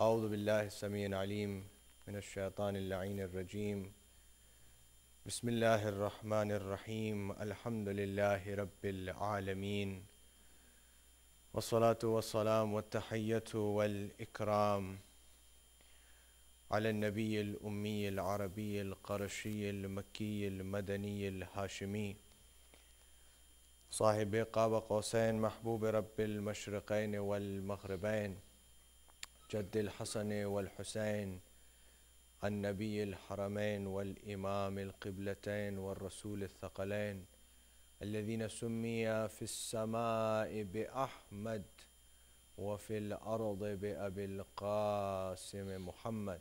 أعوذ بالله السميع العليم من الشيطان اللعين الرجيم. بسم الله الرحمن الرحيم. الحمد لله رب العالمين، والصلاة والسلام والتحية والإكرام على النبي الأمي العربي القرشي المكي المدني الهاشمي صاحب قاب قوسين محبوب رب المشرقين والمغربين، جد الحسن والحسين النبي الحرمين والإمام القبلتين والرسول الثقلين، الذين سمي في السماء بأحمد وفي الأرض بأبي القاسم محمد.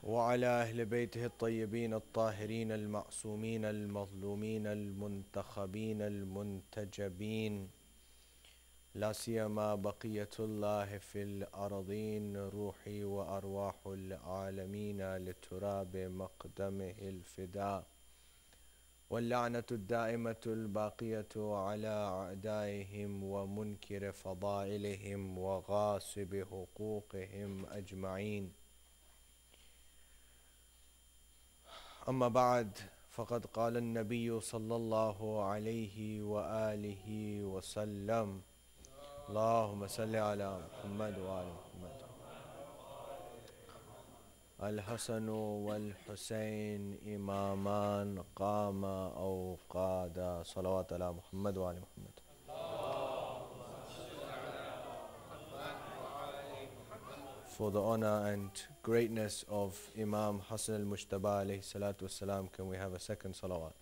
وعلى أهل بيته الطيبين الطاهرين المعصومين المظلومين المنتخبين المنتجبين، لا سيما بقية الله في الأرضين، روحي وأرواح العالمين لتراب مقدمه الفداء، واللعنة الدائمة الباقية على أعدائهم ومنكر فضائلهم وغاصب حقوقهم أجمعين. أما بعد، فقد قال النبي صلى الله عليه وآله وسلم: اللهم صل على محمد وآل محمد. الحسن والحسين إمامان قاما أو قادا، صلوات على محمد وآل محمد. For the honor and greatness of Imam Hassan al-Mujtaba alayhi salatu wassalam, can we have a second salawat?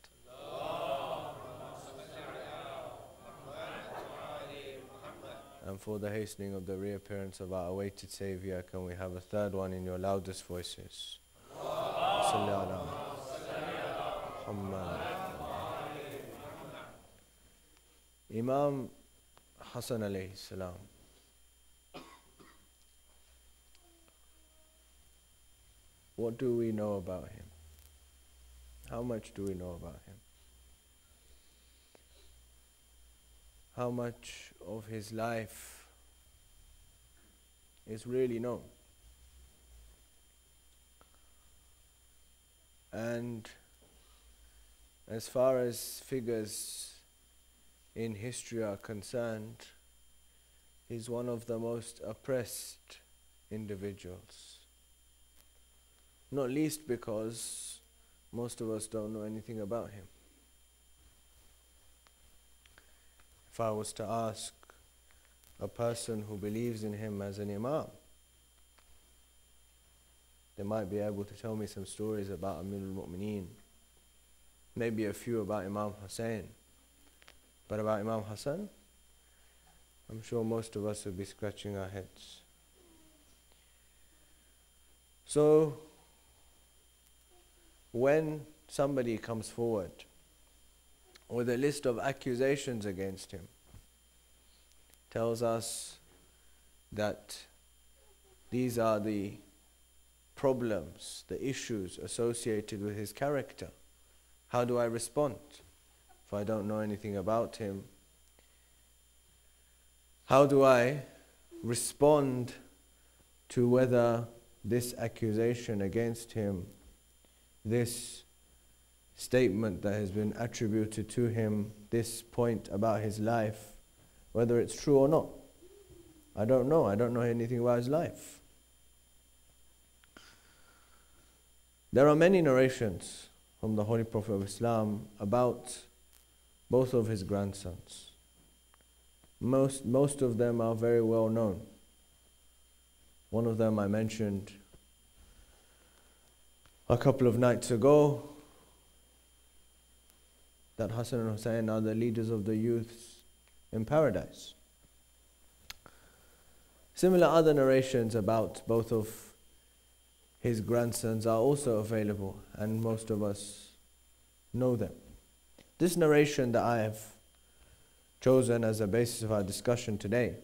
And for the hastening of the reappearance of our awaited Saviour, can we have a third one in your loudest voices? Salli ala Muhammad. Imam Hassan alayhi salam, what do we know about him? How much do we know about him? How much of his life is really known? And as far as figures in history are concerned, he's one of the most oppressed individuals. Not least because most of us don't know anything about him. If I was to ask a person who believes in him as an imam, they might be able to tell me some stories about Amir al-Mu'mineen, maybe a few about Imam Hassan. But about Imam Hassan, I'm sure most of us would be scratching our heads. So, when somebody comes forward with a list of accusations against him, tells us that these are the problems, the issues associated with his character, how do I respond if I don't know anything about him? How do I respond to whether this accusation against him, this statement that has been attributed to him, this point about his life, whether it's true or not? I don't know. I don't know anything about his life. There are many narrations from the Holy Prophet of Islam about both of his grandsons. Most of them are very well known. One of them I mentioned a couple of nights ago, that Hassan and Hussein are the leaders of the youths in paradise. Similar other narrations about both of his grandsons are also available, and most of us know them. This narration that I have chosen as a basis of our discussion today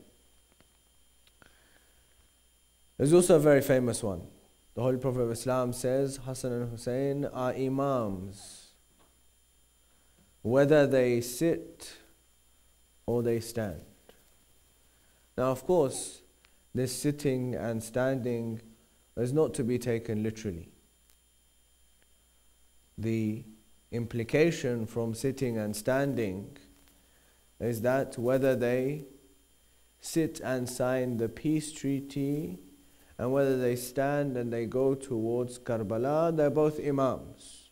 is also a very famous one. The Holy Prophet of Islam says Hassan and Hussein are imams, whether they sit or they stand. Now, of course, this sitting and standing is not to be taken literally. The implication from sitting and standing is that whether they sit and sign the peace treaty and whether they stand and they go towards Karbala, they're both imams.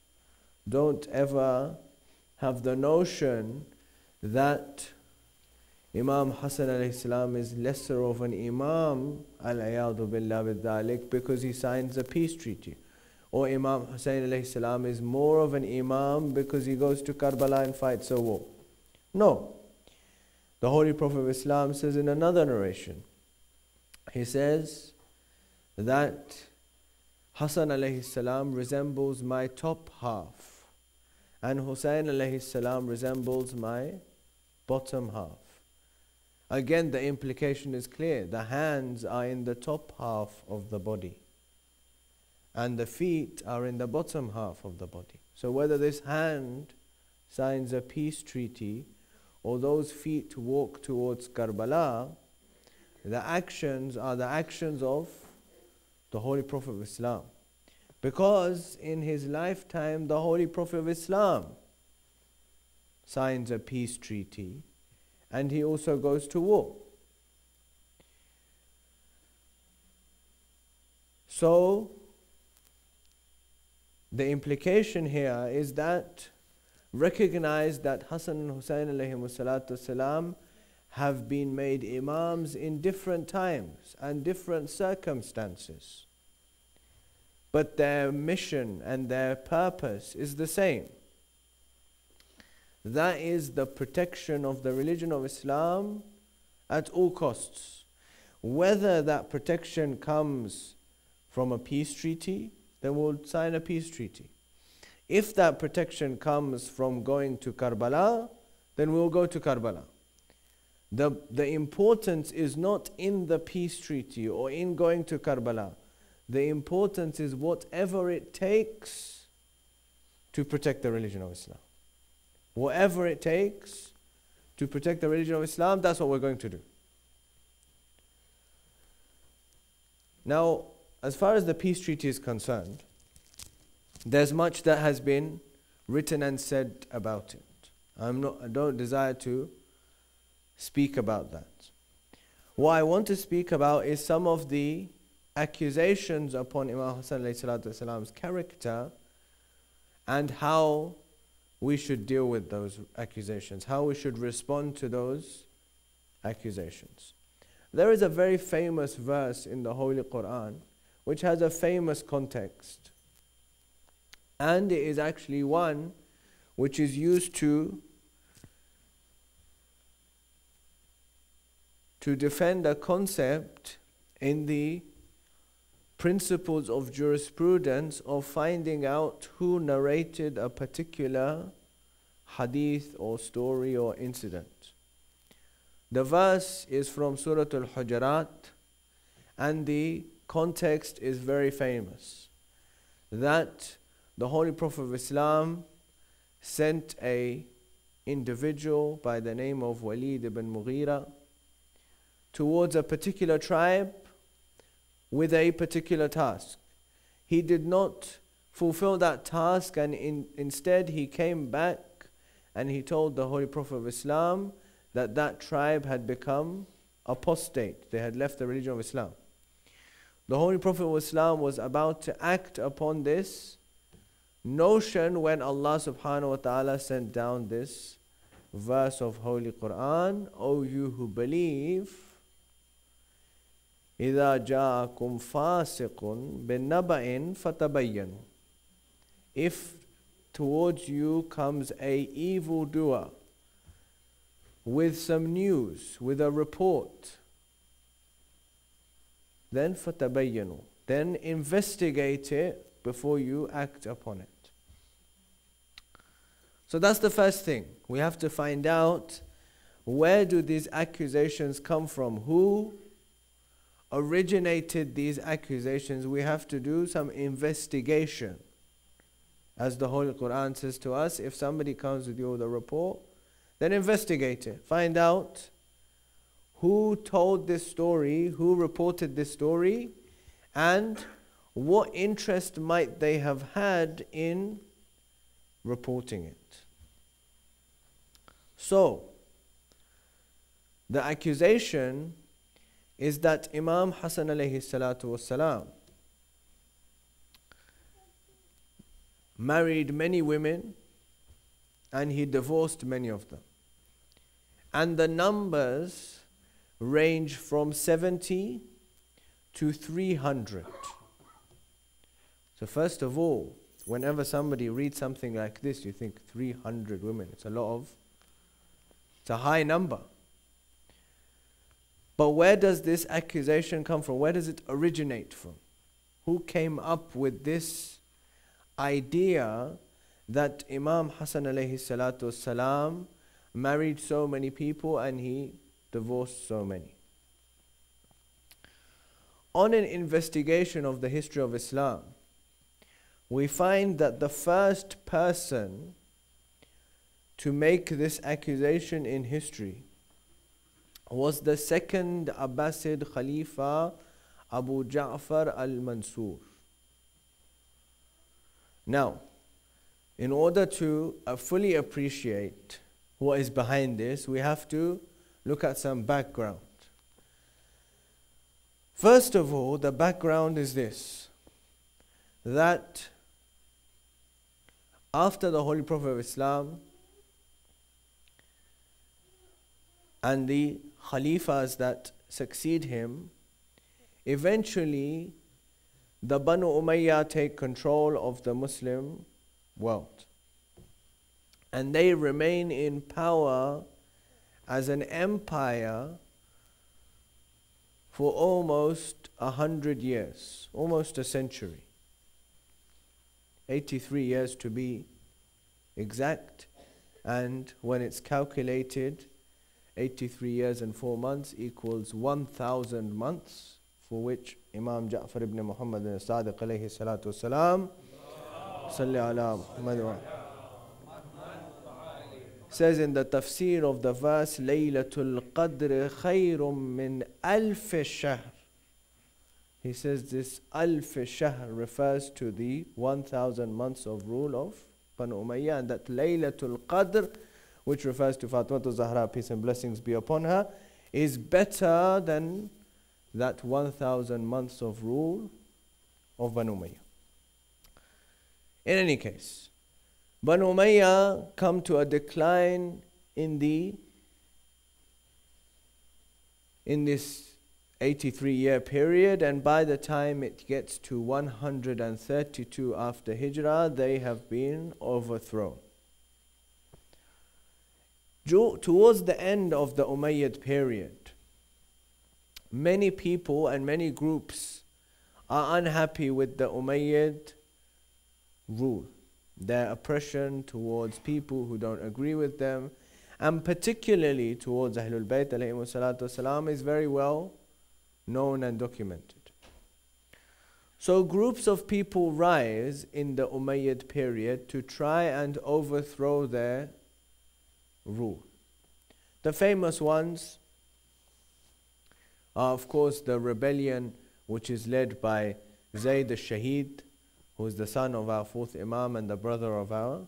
Don't ever have the notion that Imam Hassan alayhi salam is lesser of an imam, al-ayadu billah bidhalik, because he signs a peace treaty. Or Imam Hussain alayhi salam is more of an imam because he goes to Karbala and fights a war. No. The Holy Prophet of Islam says in another narration, he says that Hassan alayhi salam resembles my top half and Hussain alayhi salam resembles my bottom half. Again, the implication is clear. The hands are in the top half of the body and the feet are in the bottom half of the body. So whether this hand signs a peace treaty or those feet walk towards Karbala, the actions are the actions of the Holy Prophet of Islam. Because in his lifetime, the Holy Prophet of Islam signs a peace treaty and he also goes to war. So, the implication here is that recognize that Hassan and Hussain alayhimu salatu wasalam have been made imams in different times and different circumstances. But their mission and their purpose is the same. That is the protection of the religion of Islam at all costs. Whether that protection comes from a peace treaty, then we'll sign a peace treaty. If that protection comes from going to Karbala, then we'll go to Karbala. The importance is not in the peace treaty or in going to Karbala. The importance is whatever it takes to protect the religion of Islam. Whatever it takes to protect the religion of Islam, that's what we're going to do. Now, as far as the peace treaty is concerned, there's much that has been written and said about it. I don't desire to speak about that. What I want to speak about is some of the accusations upon Imam Hassan alayhi salatu wasalam's character and how we should deal with those accusations, how we should respond to those accusations. There is a very famous verse in the Holy Quran which has a famous context, and it is actually one which is used to defend a concept in the principles of jurisprudence of finding out who narrated a particular hadith or story or incident. The verse is from Surah Al-Hujurat and the context is very famous. That the Holy Prophet of Islam sent a individual by the name of Walid ibn Mughira towards a particular tribe with a particular task. He did not fulfill that task and instead he came back and he told the Holy Prophet of Islam that that tribe had become apostate. They had left the religion of Islam. The Holy Prophet of Islam was about to act upon this notion when Allah subhanahu wa ta'ala sent down this verse of Holy Quran, O you who believe, إِذَا جَاءَكُمْ فَاسِقٌ بِالنَّبَإٍ فَتَبَيَّنُوا. If towards you comes a evildoer with some news, with a report, then فَتَبَيَّنُوا. Then investigate it before you act upon it. So that's the first thing. We have to find out, where do these accusations come from? Who originated these accusations? We have to do some investigation. As the Holy Quran says to us, if somebody comes with you with a report, Then investigate it. Find out who told this story, who reported this story, and what interest might they have had in reporting it. So, the accusation is that Imam Hassan alayhi salatu wassalam married many women and he divorced many of them. And the numbers range from 70 to 300. So first of all, whenever somebody reads something like this, you think 300 women. It's a high number. But where does this accusation come from? Where does it originate from? Who came up with this idea that Imam Hassan alayhi salatu wasalam married so many people and he divorced so many? On an investigation of the history of Islam, we find that the first person to make this accusation in history was the second Abbasid Khalifa, Abu Ja'far al-Mansur. Now, in order to fully appreciate what is behind this, we have to look at some background. First of all, the background is this, that after the Holy Prophet of Islam and the Khalifas that succeed him, eventually the Banu Umayyah take control of the Muslim world. And they remain in power as an empire for almost 100 years, almost a century. 83 years to be exact, and when it's calculated, 83 years and 4 months equals 1,000 months, for which Imam Ja'far ibn Muhammad al-Sadiq alayhi salatu wasalam salli ala Muhammad says in the tafsir of the verse, Laylatul Qadr khayrun min alf shahr. He says this alf shahr refers to the 1,000 months of rule of Banu Umayyah, and that Laylatul Qadr, which refers to Fatimah Zahra, peace and blessings be upon her, is better than that 1,000 months of rule of Banu Umayyah. In any case, Banu Umayyah come to a decline in this 83-year period, and by the time it gets to 132 after Hijrah, they have been overthrown. Towards the end of the Umayyad period, many people and many groups are unhappy with the Umayyad rule, their oppression towards people who don't agree with them, and particularly towards Ahlul Bayt alayhimu salatu wasalam, is very well known and documented. So groups of people rise in the Umayyad period to try and overthrow their rule. The famous ones are, of course, the rebellion which is led by Zayd al-Shahid, who is the son of our 4th Imam and the brother of our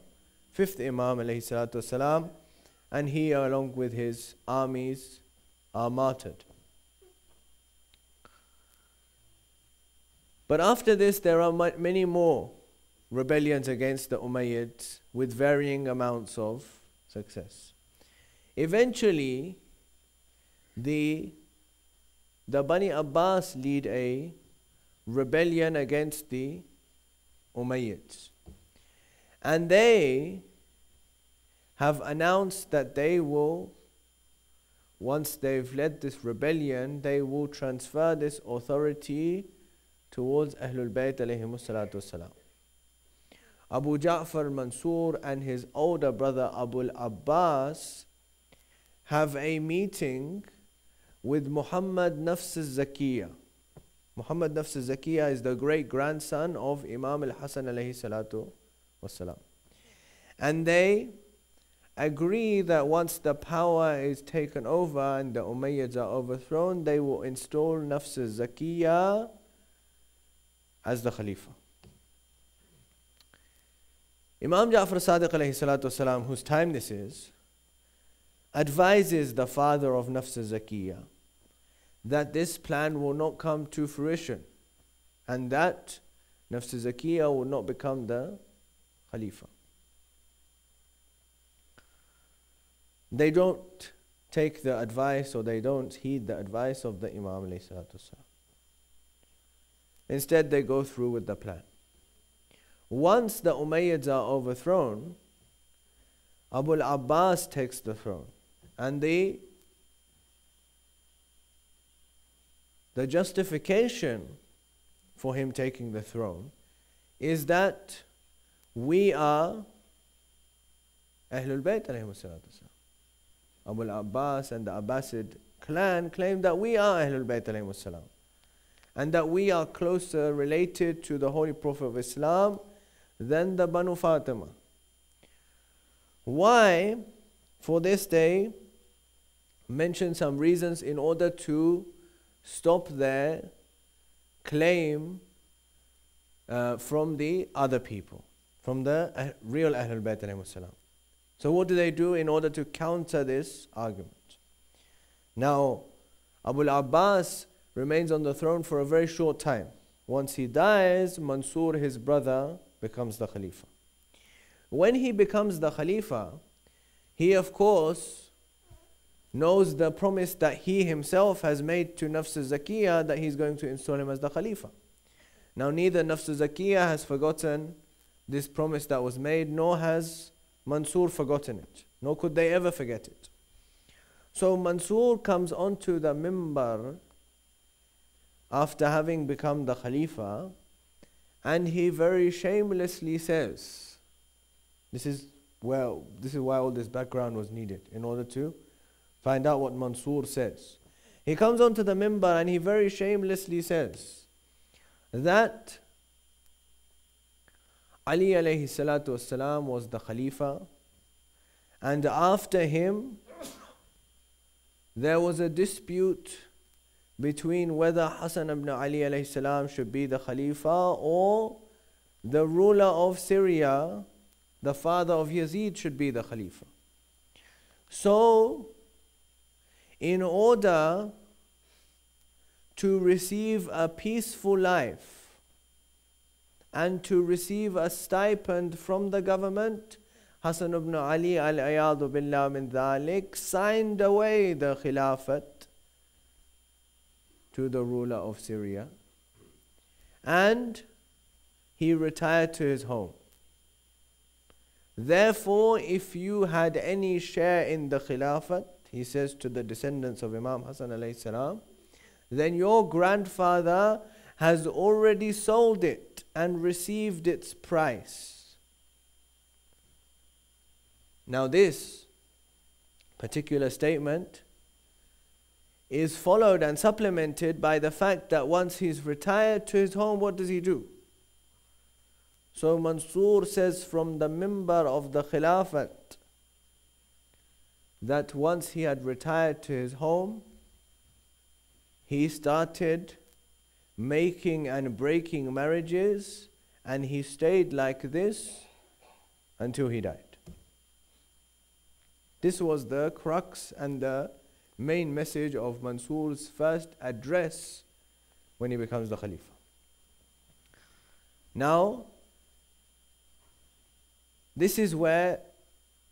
5th Imam alayhi salatu wasalam, and he along with his armies are martyred. But after this there are many more rebellions against the Umayyads with varying amounts of success. Eventually the Bani Abbas lead a rebellion against the Umayyads, and they have announced that they will, once they've led this rebellion, they will transfer this authority towards Ahlul Bayt alayhimu salatu wasalam. Abu Ja'far Mansur and his older brother Abu Abbas have a meeting with Muhammad Nafs al-Zakiyah. Muhammad Nafs al-Zakiyah is the great grandson of Imam al-Hassan alayhi salatu wasalam. And they agree that once the power is taken over and the Umayyads are overthrown, they will install Nafs al-Zakiyya as the Khalifa. Imam Ja'far Sadiq alayhi salatu wasalam, whose time this is, advises the father of Nafs al-Zakiyya that this plan will not come to fruition and that Nafs al-Zakiyya will not become the Khalifa. They don't take the advice, or they don't heed the advice of the Imam alayhi salatu wasalam. Instead, they go through with the plan. Once the Umayyads are overthrown, Abu al-Abbas takes the throne. And the justification for him taking the throne is that we are Ahlul Bayt alayhi salatu wasalam. Abu al-Abbas and the Abbasid clan claim that we are Ahlul Bayt alayhi salam, and that we are closer related to the Holy Prophet of Islam than the Banu Fatima. Why? For this they mention some reasons in order to stop their claim from the other people, from the real Ahlul Bayt alayhi salam. So what do they do in order to counter this argument? Now, Abu al-Abbas remains on the throne for a very short time. Once he dies, Mansur, his brother, becomes the Khalifa. When he becomes the Khalifa, he of course knows the promise that he himself has made to Nafs al-Zakiyya that he's going to install him as the Khalifa. Now neither Nafs al-Zakiyya has forgotten this promise that was made, nor has Mansur forgotten it, nor could they ever forget it. So Mansur comes onto the mimbar after having become the Khalifa, and he very shamelessly says, this is why all this background was needed, in order to find out what Mansur says. He comes onto the mimbar and he very shamelessly says that Ali alayhi salatu wasalam was the Khalifa, and after him there was a dispute between whether Hassan ibn Ali alayhi salam should be the Khalifa or the ruler of Syria, the father of Yazid, should be the Khalifa. So, in order to receive a peaceful life and to receive a stipend from the government, Hassan ibn Ali al-Ayadu billah min dhalik signed away the Khilafat to the ruler of Syria, and he retired to his home. Therefore, if you had any share in the Khilafat, he says to the descendants of Imam Hassan alayhi salam, then your grandfather has already sold it and received its price. Now this particular statement is followed and supplemented by the fact that once he's retired to his home, what does he do? So Mansur says from the mimbar of the Khilafat that once he had retired to his home, he started making and breaking marriages, and he stayed like this until he died. This was the crux and the main message of Mansur's first address when he becomes the Khalifa. Now, this is where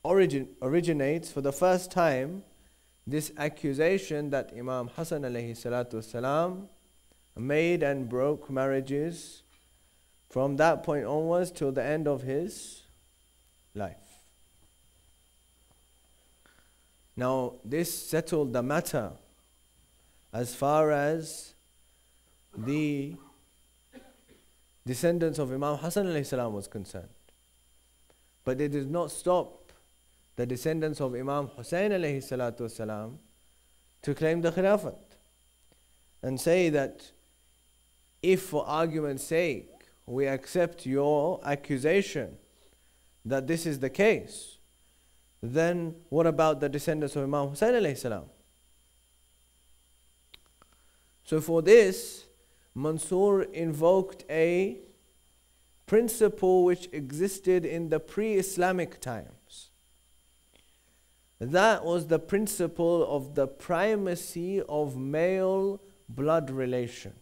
originates for the first time this accusation that Imam Hassan alayhi salatu wasalam made and broke marriages from that point onwards till the end of his life. Now, this settled the matter as far as the descendants of Imam Hassan alayhi salam was concerned. But it did not stop the descendants of Imam Hussein alayhi salatu wasalam to claim the Khilafat and say that if for argument's sake we accept your accusation that this is the case, then what about the descendants of Imam Hassan alayhi salam? So for this, Mansur invoked a principle which existed in the pre-Islamic times. That was the principle of the primacy of male blood relation.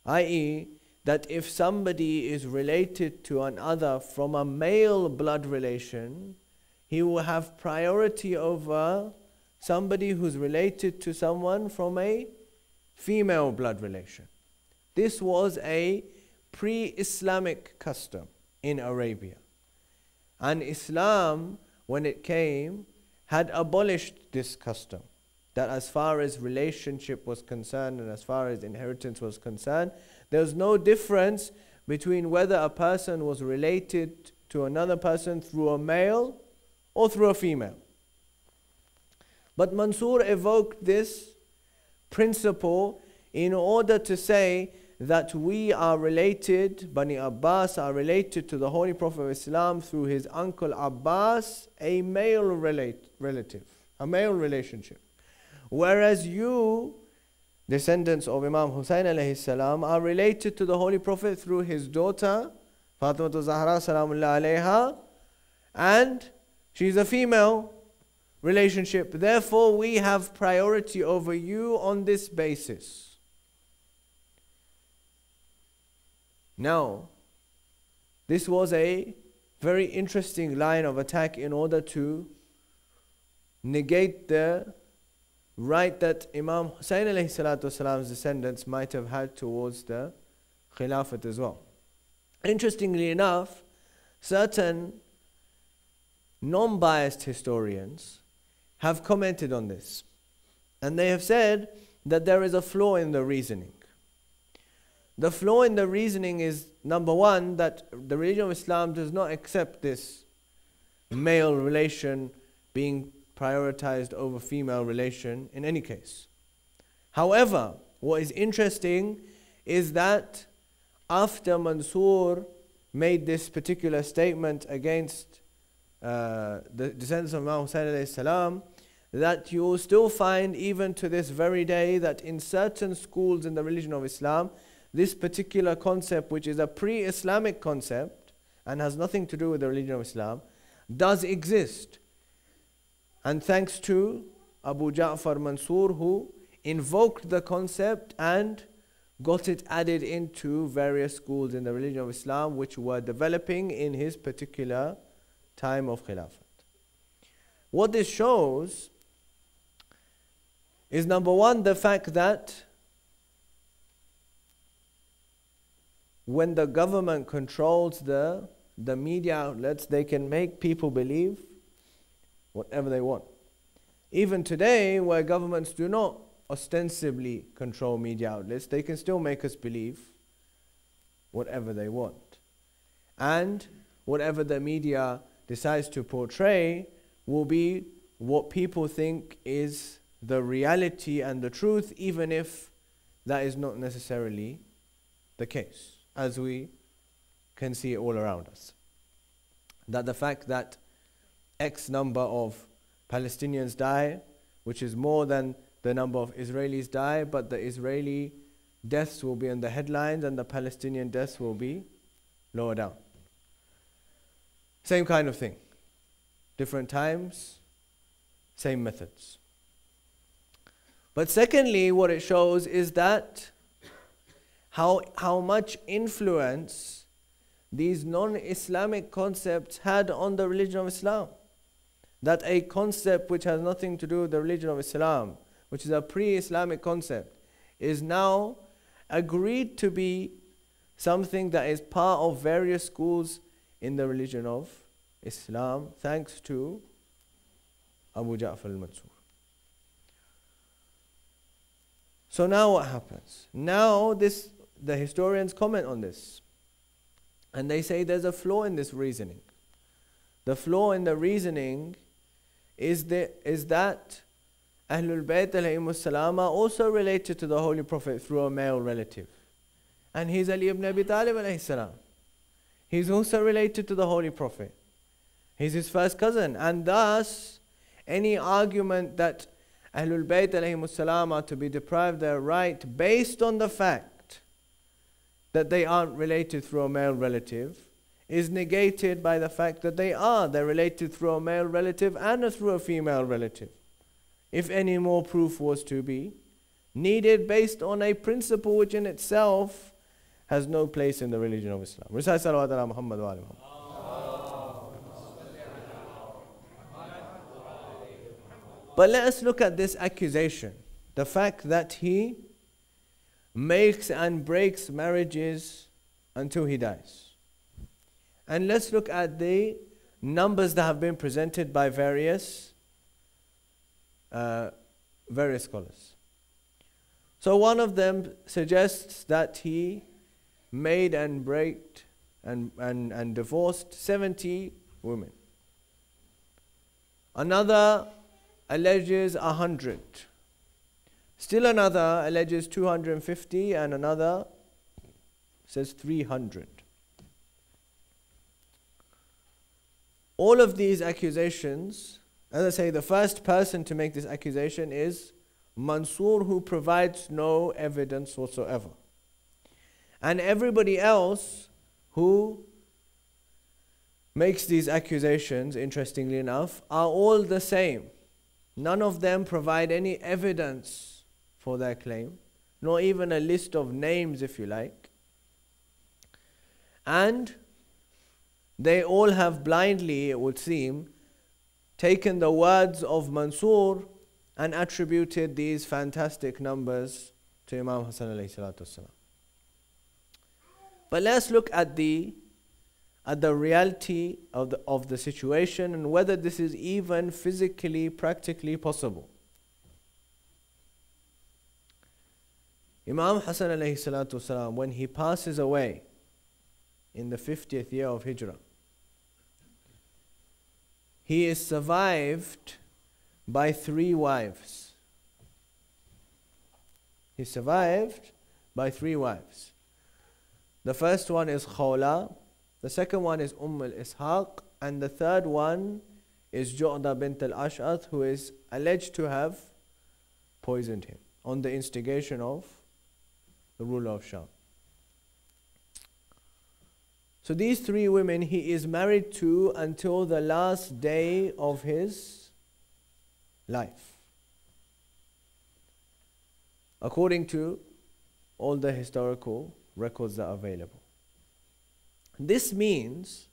I.e., that if somebody is related to another from a male blood relation, he will have priority over somebody who's related to someone from a female blood relation. This was a pre-Islamic custom in Arabia. And Islam, when it came, had abolished this custom. That as far as relationship was concerned and as far as inheritance was concerned, there was no difference between whether a person was related to another person through a male or through a female. But Mansur evoked this principle in order to say that we are related, Bani Abbas are related to the Holy Prophet of Islam through his uncle Abbas, a male relative, a male relationship. Whereas you, descendants of Imam Hussein alayhi salam, are related to the Holy Prophet through his daughter, Fatima Zahra salamullah alayha, and she's a female relationship. Therefore, we have priority over you on this basis. Now, this was a very interesting line of attack in order to negate the right that Imam Hussein alayhi salatu wasalam's descendants might have had towards the Khilafat as well. Interestingly enough, certain non-biased historians have commented on this, and they have said that there is a flaw in the reasoning. The flaw in the reasoning is, number one, that the religion of Islam does not accept this male relation being prioritized over female relation in any case. However, what is interesting is that after Mansur made this particular statement against the descendants of Imam Hussein alayhi salam, that you will still find even to this very day that in certain schools in the religion of Islam, this particular concept, which is a pre-Islamic concept and has nothing to do with the religion of Islam, does exist. And thanks to Abu Ja'far Mansur, who invoked the concept and got it added into various schools in the religion of Islam which were developing in his particular time of Khilafat. What this shows is, number one, the fact that when the government controls the media outlets, they can make people believe whatever they want. Even today, where governments do not ostensibly control media outlets, they can still make us believe whatever they want. And whatever the media decides to portray will be what people think is the reality and the truth, even if that is not necessarily the case, as we can see it all around us. That the fact that X number of Palestinians die, which is more than the number of Israelis die, but the Israeli deaths will be in the headlines and the Palestinian deaths will be lower down. Same kind of thing. Different times, same methods. But secondly, what it shows is that how much influence these non-Islamic concepts had on the religion of Islam. That a concept which has nothing to do with the religion of Islam, which is a pre-Islamic concept, is now agreed to be something that is part of various schools in the religion of Islam, thanks to Abu Ja'far al-Mansur. So now what happens? Now the historians comment on this, and they say there's a flaw in this reasoning. The flaw in the reasoning is that Ahlul Bayt alayhimus salam are also related to the Holy Prophet through a male relative. And he's Ali ibn Abi Talib alayhi salam. He's also related to the Holy Prophet. He's his first cousin. And thus, any argument that Ahlul Bayt alayhimus salam are to be deprived their right based on the fact that they aren't related through a male relative is negated by the fact that they are. They're related through a male relative and through a female relative. If any more proof was to be needed based on a principle which in itself has no place in the religion of Islam. Recite salawat ala Muhammad wa ala Muhammad. But let us look at this accusation. The fact that he makes and breaks marriages until he dies. And let's look at the numbers that have been presented by various scholars. So one of them suggests that he made and braked and divorced 70 women. Another alleges 100. Still another alleges 250, and another says 300. All of these accusations, as I say, the first person to make this accusation is Mansur, who provides no evidence whatsoever. And everybody else who makes these accusations, interestingly enough, are all the same. None of them provide any evidence for their claim, nor even a list of names, if you like. And they all have blindly, it would seem, taken the words of Mansur and attributed these fantastic numbers to Imam Hassan alayhi salatu wasalam. But let's look at the reality of the situation and whether this is even physically, practically possible. Imam Hassan alayhi salatu wasalam, when he passes away in the 50th year of Hijrah, he is survived by 3 wives. He's survived by 3 wives. The first one is Khawla, the second one is al-Ishaq, and the third one is Ju'da bint al-Ash'ath, who is alleged to have poisoned him on the instigation of the ruler of Sham. So these 3 women he is married to until the last day of his life, according to all the historical records that are available. This means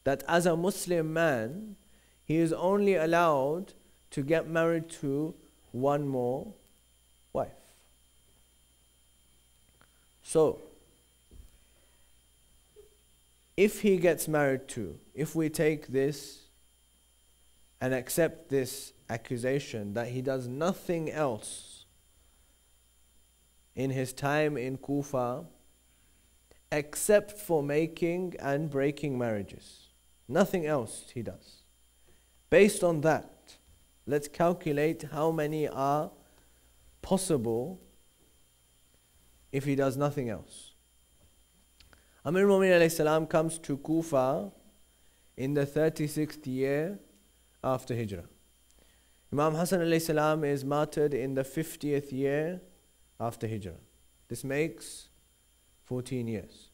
that as a Muslim man, he is only allowed to get married to 1 more wife. So, if he gets married to, if we take this and accept this accusation that he does nothing else in his time in Kufa except for making and breaking marriages, nothing else he does. Based on that, let's calculate how many are possible if he does nothing else. Amir al-Mu'minin alayhi salam comes to Kufa in the 36th year after Hijrah. Imam Hassan alayhi salam is martyred in the 50th year after Hijrah. This makes 14 years.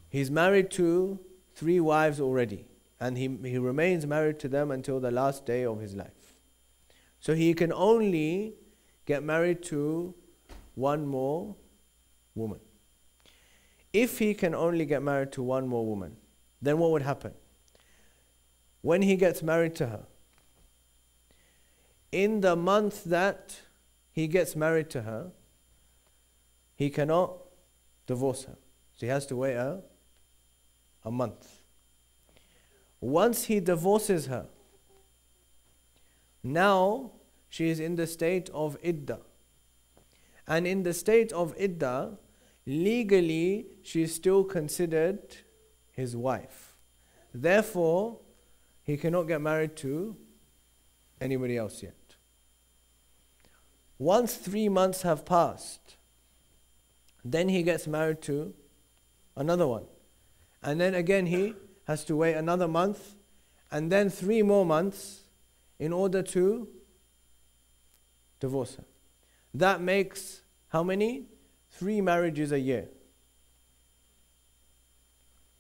He's married to 3 wives already, and he remains married to them until the last day of his life. So he can only get married to 1 more woman. If he can only get married to 1 more woman, then what would happen? When he gets married to her, in the month that he gets married to her, he cannot divorce her. So he has to wait a month. Once he divorces her, now she is in the state of iddah. And in the state of iddah, legally she is still considered his wife. Therefore, he cannot get married to anybody else yet. Once 3 months have passed, then he gets married to another one. And then again he has to wait another month, and then 3 more months in order to divorce her. That makes how many? 3 marriages a year.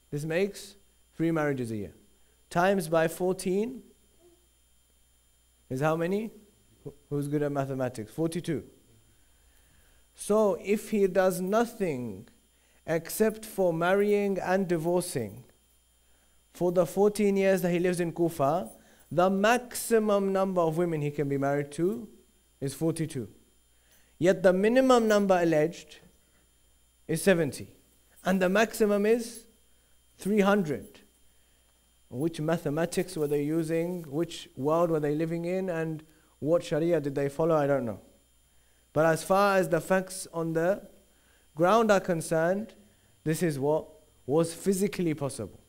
This makes 3 marriages a year. Times by 14 is how many? Who's good at mathematics? 42. So if he does nothing except for marrying and divorcing for the 14 years that he lives in Kufa, the maximum number of women he can be married to is 42. Yet the minimum number alleged is 70. And the maximum is 300. Which mathematics were they using? Which world were they living in? And what Sharia did they follow? I don't know. But as far as the facts on the ground are concerned, this is what was physically possible.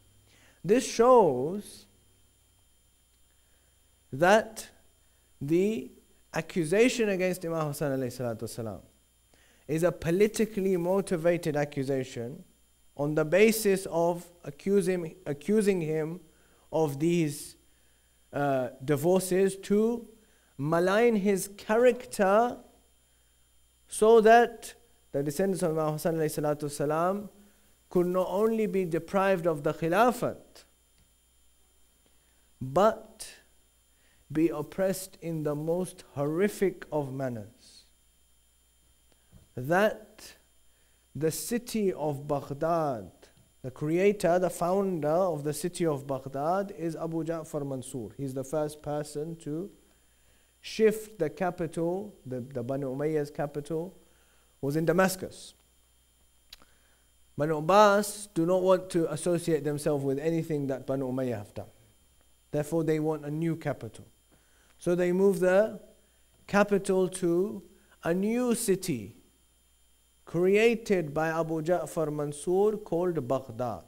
This shows that the accusation against Imam Hassan alayhi salatu wasalam is a politically motivated accusation on the basis of accusing him of these divorces to malign his character, so that the descendants of Imam Hassan alayhi salatu wasalam could not only be deprived of the khilafat, but be oppressed in the most horrific of manners. That the city of Baghdad, the creator, the founder of the city of Baghdad is Abu Ja'far Mansur. He's the first person to shift the capital, the Banu Umayyah's capital was in Damascus. Banu Abbas do not want to associate themselves with anything that Banu Umayyah have done. Therefore they want a new capital. So they move the capital to a new city created by Abu Ja'far Mansur called Baghdad.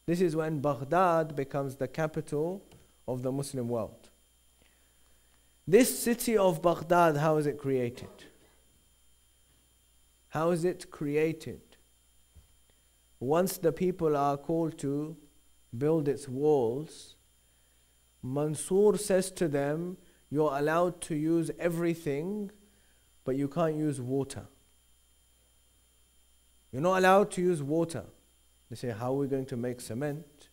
This is when Baghdad becomes the capital of the Muslim world. This city of Baghdad, how is it created? How is it created? Once the people are called to build its walls, Mansur says to them, you're allowed to use everything, but you can't use water. You're not allowed to use water. They say, how are we going to make cement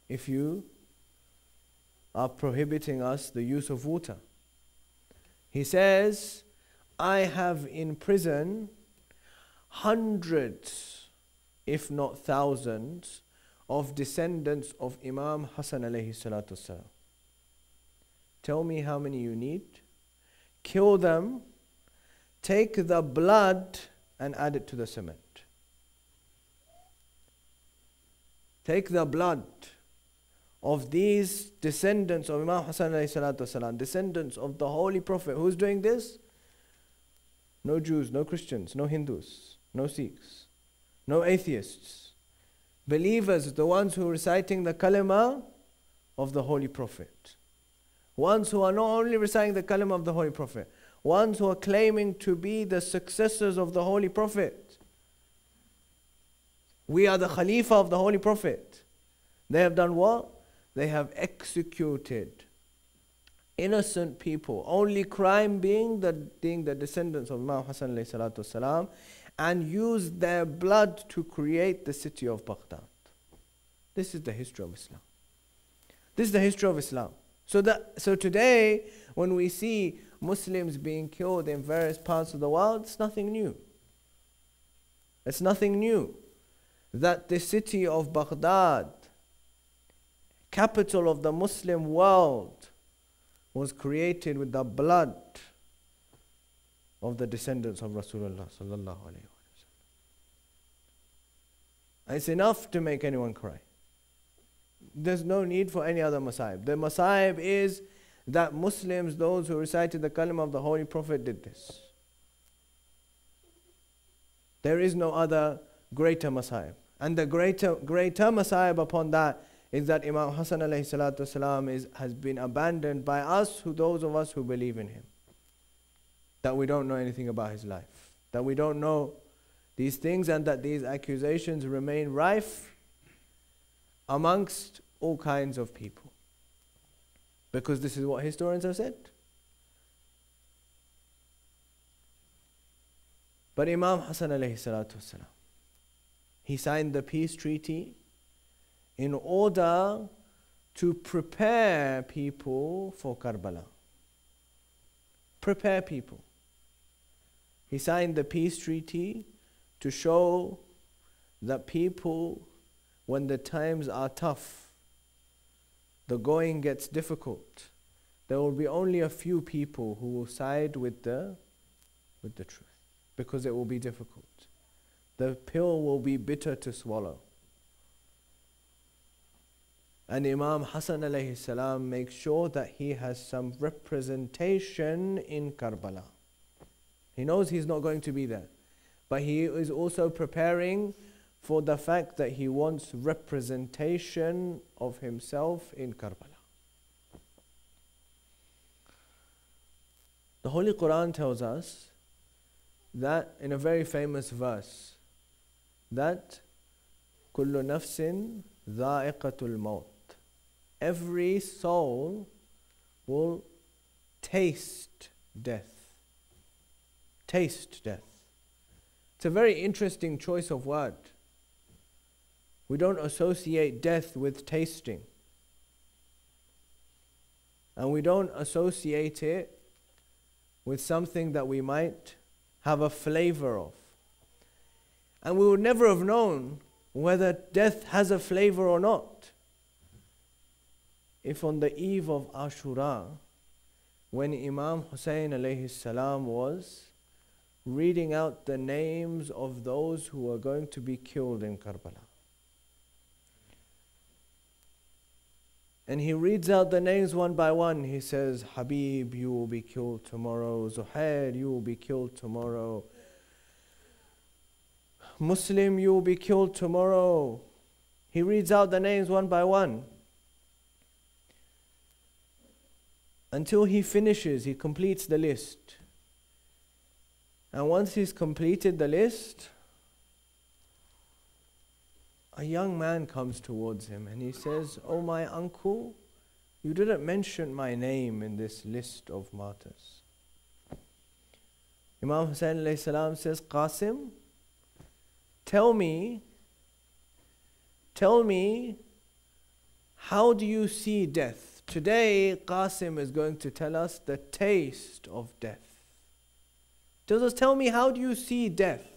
if you are prohibiting us the use of water? He says, I have in prison hundreds, if not thousands, of descendants of Imam Hassan alayhi salatu wasalam. Tell me how many you need. Kill them. Take the blood and add it to the cement. Take the blood of these descendants of Imam Hassan alayhi salatu wasalam, descendants of the Holy Prophet. Who's doing this? No Jews, no Christians, no Hindus, no Sikhs, no atheists. Believers, the ones who are reciting the kalima of the Holy Prophet. Ones who are not only reciting the kalima of the Holy Prophet, ones who are claiming to be the successors of the Holy Prophet. We are the Khalifa of the Holy Prophet. They have done what? They have executed innocent people. Only crime being the descendants of Imam Hassan alayhi salatu wasalam, and used their blood to create the city of Baghdad. This is the history of Islam. This is the history of Islam. So today, when we see Muslims being killed in various parts of the world, it's nothing new. It's nothing new that the city of Baghdad, capital of the Muslim world, was created with the blood of the descendants of Rasulullah sallallahu alayhi wa sallam. It's enough to make anyone cry. There's no need for any other masayib. The masayib is that Muslims, those who recited the kalima of the Holy Prophet, did this. There is no other greater masayib. And the greater masayib upon that is that Imam Hassan alayhi salatu wasalam has been abandoned by us, those of us who believe in him. That we don't know anything about his life. That we don't know these things and that these accusations remain rife amongst all kinds of people. Because this is what historians have said. But Imam Hassan alayhi salatu wasalam, he signed the peace treaty in order to prepare people for Karbala. Prepare people. He signed the peace treaty to show that people, when the times are tough, the going gets difficult, there will be only a few people who will side with the truth, because it will be difficult. The pill will be bitter to swallow. And Imam Hassan alayhi salam makes sure that he has some representation in Karbala. He knows he's not going to be there, but he is also preparing for the fact that he wants representation of himself in Karbala. The Holy Quran tells us that in a very famous verse, that كُلُّ نَفْسٍ ذَائِقَةُ الْمَوْتِ, every soul will taste death. Taste death. It's a very interesting choice of word. We don't associate death with tasting. And we don't associate it with something that we might have a flavor of. And we would never have known whether death has a flavor or not if on the eve of Ashura, when Imam Hussain alayhi salam was reading out the names of those who were going to be killed in Karbala. And he reads out the names one by one. He says, Habib, you will be killed tomorrow. Zuhair, you will be killed tomorrow. Muslim, you will be killed tomorrow. He reads out the names one by one. Until he finishes, he completes the list. And once he's completed the list, a young man comes towards him and he says, "Oh my uncle, you didn't mention my name in this list of martyrs." Imam Hussain alayhi salam says, "Qasim, tell me, how do you see death?" Today, Qasim is going to tell us the taste of death. Tells us, tell me, how do you see death?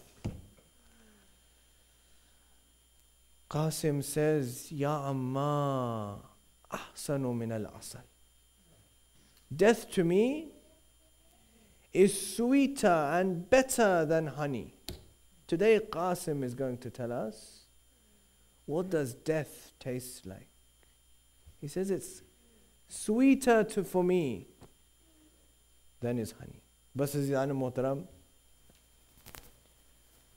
Qasim says, Ya amma ahsanu min al-asal. Death to me is sweeter and better than honey. Today Qasim is going to tell us, what does death taste like? He says it's sweeter for me than is honey. बस अज़ीज़ान मोहतरम,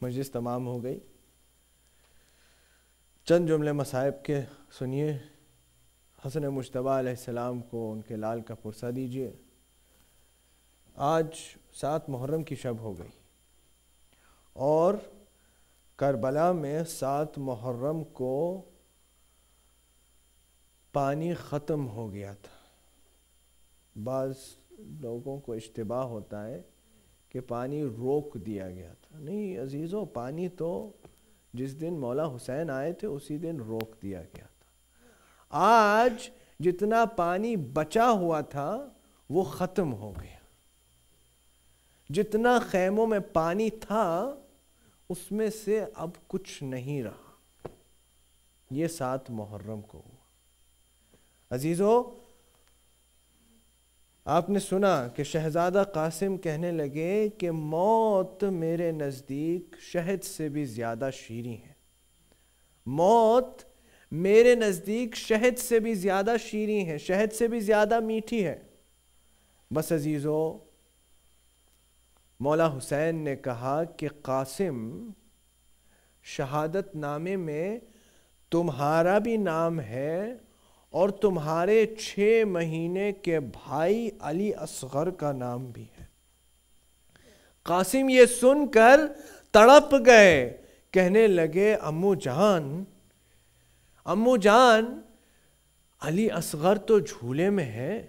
मजलिस तमाम हो गई. चंद जुमले मसाइब के सुनिए. हसन मुश्तबा अलैहिस्सलाम को उनके लाल का पुरसा दीजिए. आज 7 मुहर्रम की शब हो गई और करबला में 7 मुहर्रम को पानी ख़त्म हो गया था. बाज़ लोगों को इश्तिबाह होता है कि पानी रोक दिया गया था. नहीं अजीज़ों, पानी तो जिस दिन मौला हुसैन आए थे उसी दिन रोक दिया गया था. आज जितना पानी बचा हुआ था वो ख़त्म हो गया. जितना खैमों में पानी था उसमें से अब कुछ नहीं रहा. ये 7 मुहर्रम को हुआ. अजीज़ों, आपने सुना कि शहजादा कासिम कहने लगे कि मौत मेरे नज़दीक शहद से भी ज़्यादा शीरी है. मौत मेरे नज़दीक शहद से भी ज़्यादा शीरी है, शहद से भी ज़्यादा मीठी है. बस अजीज़ों, मौला हुसैन ने कहा कि कासिम, शहादत नामे में तुम्हारा भी नाम है और तुम्हारे 6 महीने के भाई अली असगर का नाम भी है. कासिम ये सुनकर تڑپ گئے، کہنے لگے امو جان علی اصغر تو جھولے میں ہے،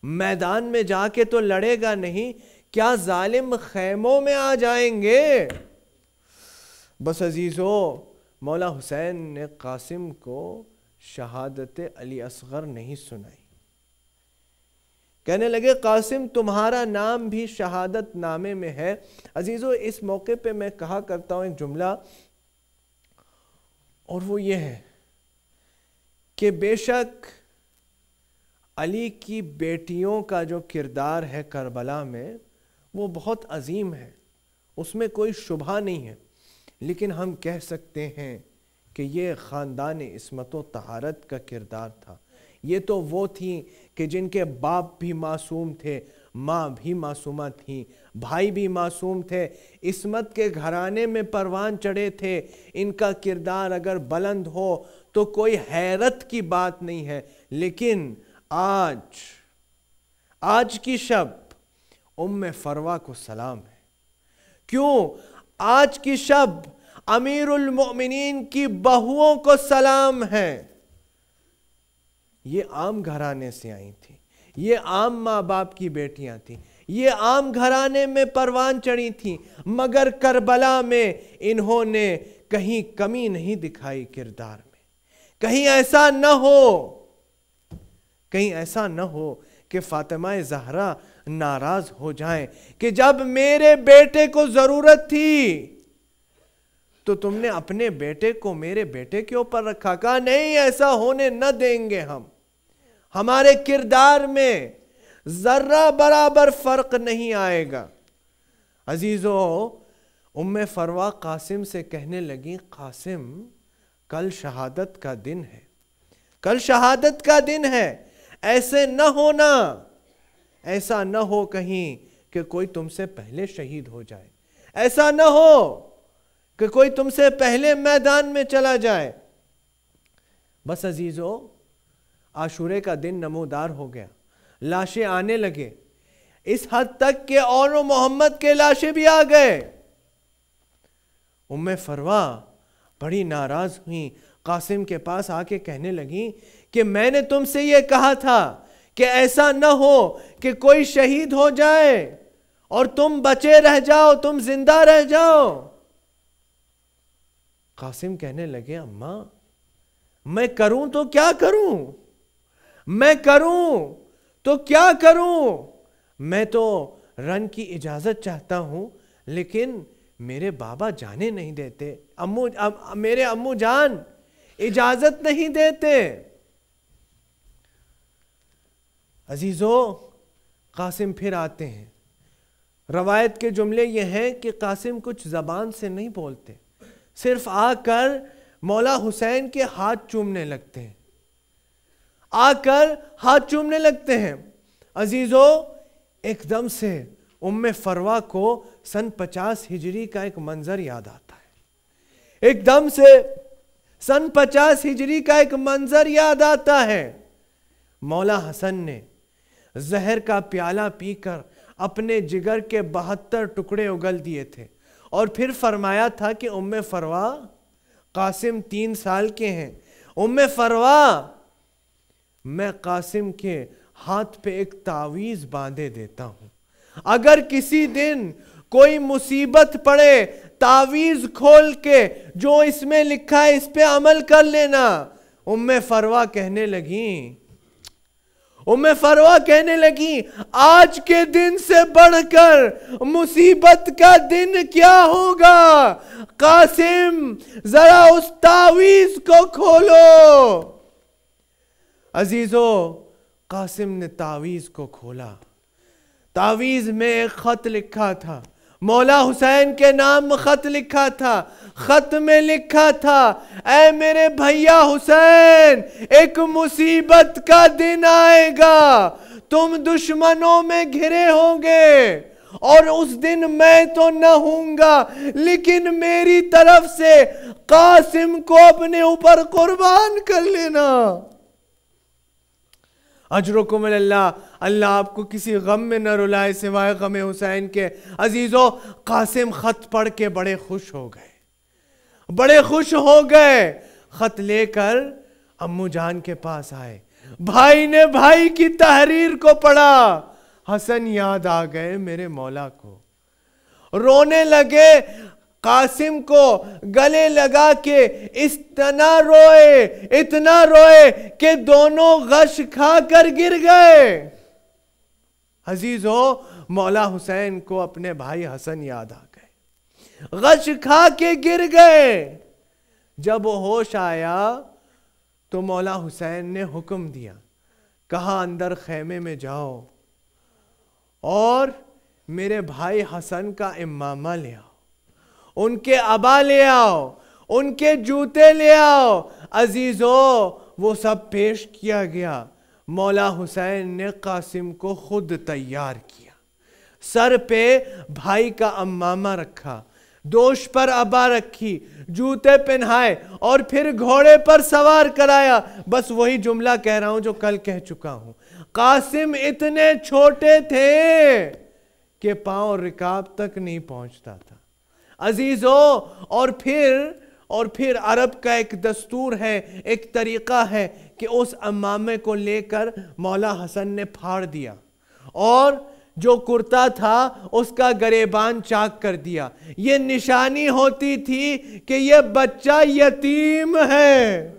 میدان میں جا کے تو لڑے گا نہیں، کیا ظالم خیموں میں آ جائیں گے؟ بس عزیزو، مولا حسین نے قاسم کو شہادت علی اصغر نہیں سنائی. کہنے لگے قاسم تمہارا نام بھی شہادت نامے میں ہے. عزیزو، اس موقع پہ میں کہا کرتا ہوں ایک جملہ، اور وہ یہ ہے کہ بے شک علی کی بیٹیوں کا جو کردار ہے کربلا میں وہ بہت عظیم ہے، اس میں کوئی شبہ نہیں ہے، لیکن ہم کہہ سکتے ہیں کہ یہ خاندان عصمت و طہارت کا کردار تھا. یہ تو وہ تھیں کہ جن کے باپ بھی معصوم تھے، ماں بھی معصومہ تھیں، بھائی بھی معصوم تھے، عصمت کے گھرانے میں پروان چڑھے تھے. ان کا کردار اگر بلند ہو تو کوئی حیرت کی بات نہیں ہے. لیکن آج کی شب ام فروا کو سلام ہے. کیوں؟ آج کی شب امیر المؤمنین کی بہوؤں کو سلام ہے. یہ عام گھرانے سے آئی تھی، یہ عام ماں باپ کی بیٹیاں تھیں، یہ عام گھرانے میں پروان چڑھی تھیں، مگر کربلا میں انہوں نے کہیں کمی نہیں دکھائی کردار میں. کہیں ایسا نہ ہو کہ فاطمہ زہرا ناراض ہو جائیں کہ جب میرے بیٹے کو ضرورت تھی تو تم نے اپنے بیٹے کو میرے بیٹے کے اوپر رکھا. کہا نہیں، ایسا ہونے نہ دیں گے ہم. ہمارے کردار میں ذرہ برابر فرق نہیں آئے گا. عزیزو، ام فروا قاسم سے کہنے لگی قاسم کل شہادت کا دن ہے، کل شہادت کا دن ہے. ایسے نہ ہو کہیں کہ کوئی تم سے پہلے شہید ہو جائے، ایسا نہ ہو کہ کوئی تم سے پہلے میدان میں چلا جائے. بس عزیزو، عاشورے کا دن نمودار ہو گیا، لاشیں آنے لگے، اس حد تک کہ اور محمد کے لاشیں بھی آ گئے. ام فروا بڑی ناراض ہوئیں، قاسم کے پاس آ کے کہنے لگیں کہ میں نے تم سے یہ کہا تھا کہ ایسا نہ ہو کہ کوئی شہید ہو جائے اور تم بچے رہ جاؤ، تم زندہ رہ جاؤ. قاسم کہنے لگے اماں میں کروں تو کیا کروں، میں تو رن کی اجازت چاہتا ہوں، لیکن میرے بابا جانے نہیں دیتے، میرے امو جان اجازت نہیں دیتے. عزیزو، قاسم پھر آتے ہیں. روایت کے جملے یہ ہیں کہ قاسم کچھ زبان سے نہیں بولتے، صرف آ کر مولا حسین کے ہاتھ چومنے لگتے ہیں. عزیزو، ایک دم سے ام فروا کو سن 50 ہجری کا ایک منظر یاد آتا ہے. ایک دم سے سن 50 ہجری کا ایک منظر یاد آتا ہے. مولا حسن نے زہر کا پیالہ پی کر اپنے جگر کے 72 ٹکڑے اگل دیے تھے اور پھر فرمایا تھا کہ ام فروا قاسم 3 سال کے ہیں، ام فروا میں قاسم کے ہاتھ پہ ایک تعویذ باندھے دیتا ہوں، اگر کسی دن کوئی مصیبت پڑے تعویذ کھول کے جو اس میں لکھا ہے اس پہ عمل کر لینا. ام فروا کہنے لگیں آج کے دن سے بڑھ کر مصیبت کا دن کیا ہوگا؟ قاسم ذرا اس تعویذ کو کھولو. عزیزو، قاسم نے تعویذ کو کھولا. تعویذ میں ایک خط لکھا تھا، مولا حسین کے نام خط لکھا تھا. خط میں لکھا تھا اے میرے بھیا حسین، ایک مصیبت کا دن آئے گا، تم دشمنوں میں گھرے ہوں گے اور اس دن میں تو نہ ہوں گا، لیکن میری طرف سے قاسم کو اپنے اوپر قربان کر لینا. اجرکم اللہ، اللہ آپ کو کسی غم میں نہ رلائے سوائے غم حسین کے۔ عزیزو، قاسم خط پڑھ کے بڑے خوش ہو گئے، بڑے خوش ہو گئے۔ خط لے کر امو جان کے پاس آئے، بھائی نے بھائی کی تحریر کو پڑھا، حسن یاد آ گئے میرے مولا کو، رونے لگے، قاسم کو گلے لگا کے اتنا روئے کہ دونوں غش کھا کر گر گئے۔ عزیزو، مولا حسین کو اپنے بھائی حسن یاد آ گئے، غش کھا کے گر گئے۔ جب ہوش آیا تو مولا حسین نے حکم دیا، کہا اندر خیمے میں جاؤ اور میرے بھائی حسن کا امامہ لے آؤ، ان کے عبا لے آؤ، ان کے جوتے لے آؤ۔ عزیزو، وہ سب پیش کیا گیا۔ مولا حسین نے قاسم کو خود تیار کیا، سر پہ بھائی کا امامہ رکھا، دوش پر عبا رکھی، جوتے پہنائے اور پھر گھوڑے پر سوار کرایا۔ بس وہی جملہ کہہ رہا ہوں جو کل کہہ چکا ہوں، قاسم اتنے چھوٹے تھے کہ پاؤں رکاب تک نہیں پہنچتا تھا۔ عزیزو، اور پھر عرب کا ایک دستور ہے، ایک طریقہ ہے کہ اس امامے کو لے کر مولا حسن نے پھاڑ دیا اور جو کرتا تھا اس کا گریبان چاک کر دیا۔ یہ نشانی ہوتی تھی کہ یہ بچہ یتیم ہے۔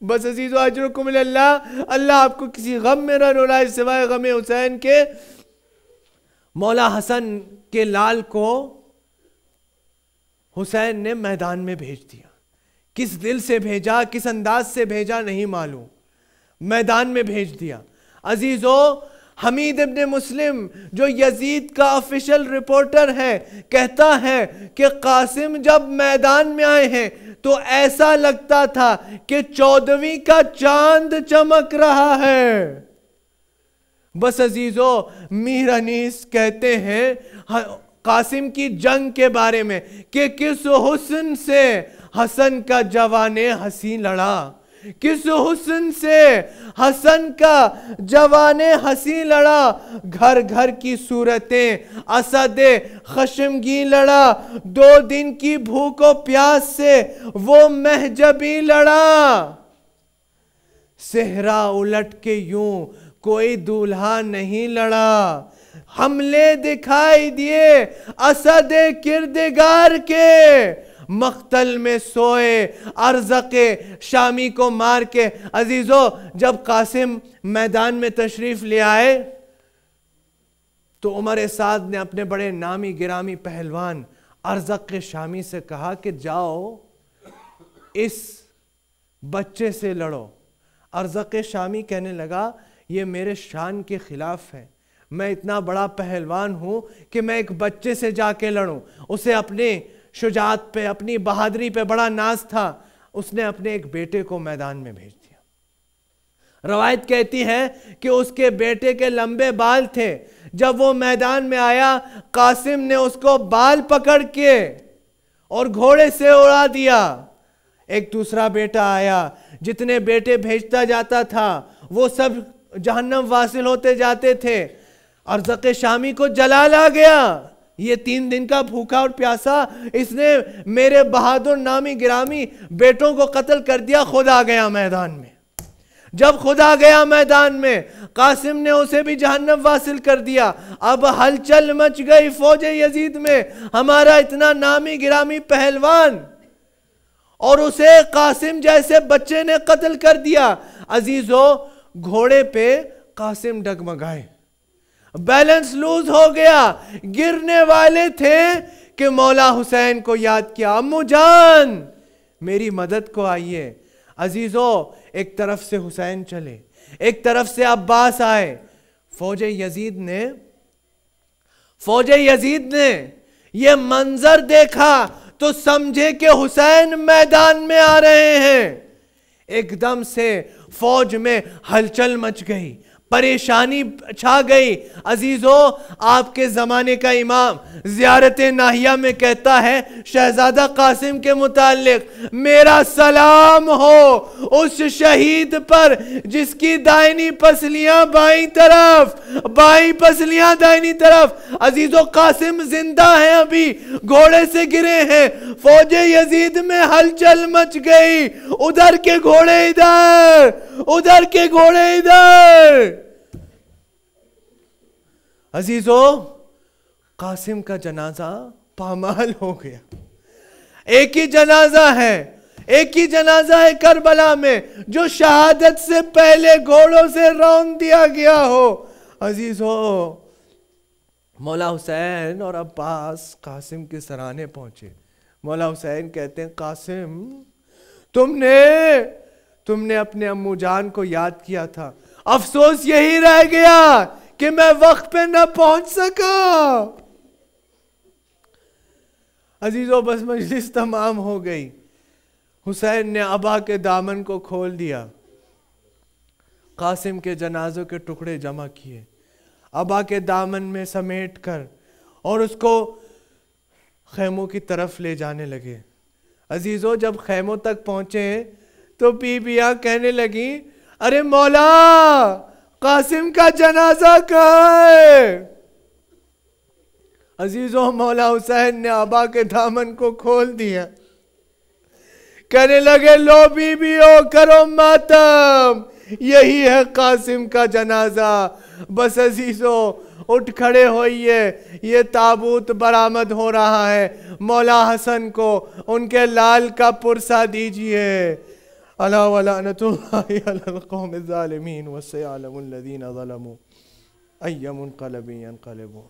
بس عزیزو، اجرکم اللہ، اللہ آپ کو کسی غم میں نہ رلائے سوائے غم حسین کے۔ مولا حسن کے لال کو حسین نے میدان میں بھیج دیا، کس دل سے بھیجا، کس انداز سے بھیجا نہیں معلوم، میدان میں بھیج دیا۔ عزیزو، حمید ابن مسلم جو یزید کا آفیشل رپورٹر ہے کہتا ہے کہ قاسم جب میدان میں آئے ہیں تو ایسا لگتا تھا کہ 14ویں کا چاند چمک رہا ہے۔ بس عزیزو، میر انیس کہتے ہیں قاسم کی جنگ کے بارے میں کہ کس حسن سے حسن کا جوان حسین لڑا، کس حسن سے حسن کا جوان حسین لڑا، گھر گھر کی صورتیں اسد خشمگین لڑا، 2 دن کی بھوک و پیاس سے وہ مہجبی لڑا، صحرا الٹ کے یوں کوئی دولہا نہیں لڑا، حملے دکھائی دیے اسد کردگار کے، مقتل میں سوئے ارزق شامی کو مار کے۔ عزیزو، جب قاسم میدان میں تشریف لے آئے تو عمر سعد نے اپنے بڑے نامی گرامی پہلوان ارزق شامی سے کہا کہ جاؤ اس بچے سے لڑو۔ ارزق شامی کہنے لگا یہ میرے شان کے خلاف ہے، میں اتنا بڑا پہلوان ہوں کہ میں ایک بچے سے جا کے لڑوں۔ اسے اپنے شجاعت پہ، اپنی بہادری پہ بڑا ناز تھا، اس نے اپنے ایک بیٹے کو میدان میں بھیج دیا۔ روایت کہتی ہے کہ اس کے بیٹے کے لمبے بال تھے، جب وہ میدان میں آیا قاسم نے اس کو بال پکڑ کے اور گھوڑے سے اڑا دیا۔ ایک دوسرا بیٹا آیا، جتنے بیٹے بھیجتا جاتا تھا وہ سب جہنم واصل ہوتے جاتے تھے۔ ارزق شامی کو جلال آ گیا، یہ 3 دن کا بھوکا اور پیاسا، اس نے میرے بہادر نامی گرامی بیٹوں کو قتل کر دیا۔ خود آ گیا میدان میں۔ جب خود آ گیا میدان میں، قاسم نے اسے بھی جہنم واصل کر دیا۔ اب ہلچل مچ گئی فوج یزید میں، ہمارا اتنا نامی گرامی پہلوان اور اسے قاسم جیسے بچے نے قتل کر دیا۔ عزیزو، گھوڑے پہ قاسم ڈگمگائے، بیلنس لوز ہو گیا، گرنے والے تھے کہ مولا حسین کو یاد کیا، امو جان میری مدد کو آئیے۔ عزیزو، ایک طرف سے حسین چلے، ایک طرف سے عباس آئے۔ فوج یزید نے یہ منظر دیکھا تو سمجھے کہ حسین میدان میں آ رہے ہیں۔ ایک دم سے فوج میں ہلچل مچ گئی، پریشانی چھا گئی. عزیزو آپ کے زمانے کا امام زیارت ناہیہ میں کہتا ہے شہزادہ قاسم کے متعلق میرا سلام ہو اس شہید پر جس کی دائنی پسلیاں بائیں طرف، بائیں پسلیاں دائنی طرف. عزیزو قاسم زندہ ہیں، ابھی گھوڑے سے گرے ہیں، فوج یزید میں ہلچل مچ گئی، ادھر کے گھوڑے ادھر، ادھر کے گھوڑے ادھر. عزیزو قاسم کا جنازہ پامال ہو گیا. ایک ہی جنازہ ہے، ایک ہی جنازہ ہے کربلا میں جو شہادت سے پہلے گھوڑوں سے رون دیا گیا ہو. عزیزو مولا حسین اور عباس قاسم کے سرانے پہنچے. مولا حسین کہتے ہیں قاسم تم نے اپنے امو جان کو یاد کیا تھا، افسوس یہی رہ گیا کہ میں وقت پہ نہ پہنچ سکا. عزیزو بس مجلس تمام ہو گئی. حسین نے ابا کے دامن کو کھول دیا، قاسم کے جنازوں کے ٹکڑے جمع کیے، ابا کے دامن میں سمیٹ کر اور اس کو خیموں کی طرف لے جانے لگے. عزیزو جب خیموں تک پہنچے تو بیویاں کہنے لگیں ارے مولا قاسم کا جنازہ کہاں ہے؟ عزیزو مولا حسین نے ابا کے دامن کو کھول دیا، کہنے لگے لو بیویو کرو ماتم، یہی ہے قاسم کا جنازہ. بس عزیزو اٹھ کھڑے ہوئیے، یہ تابوت برآمد ہو رہا ہے، مولا حسن کو ان کے لال کا پرسہ دیجئے. الا ولعنۃ اللہ علی القوم الظالمین وسيعلم الذین ظلموا ای منقلب ینقلبون.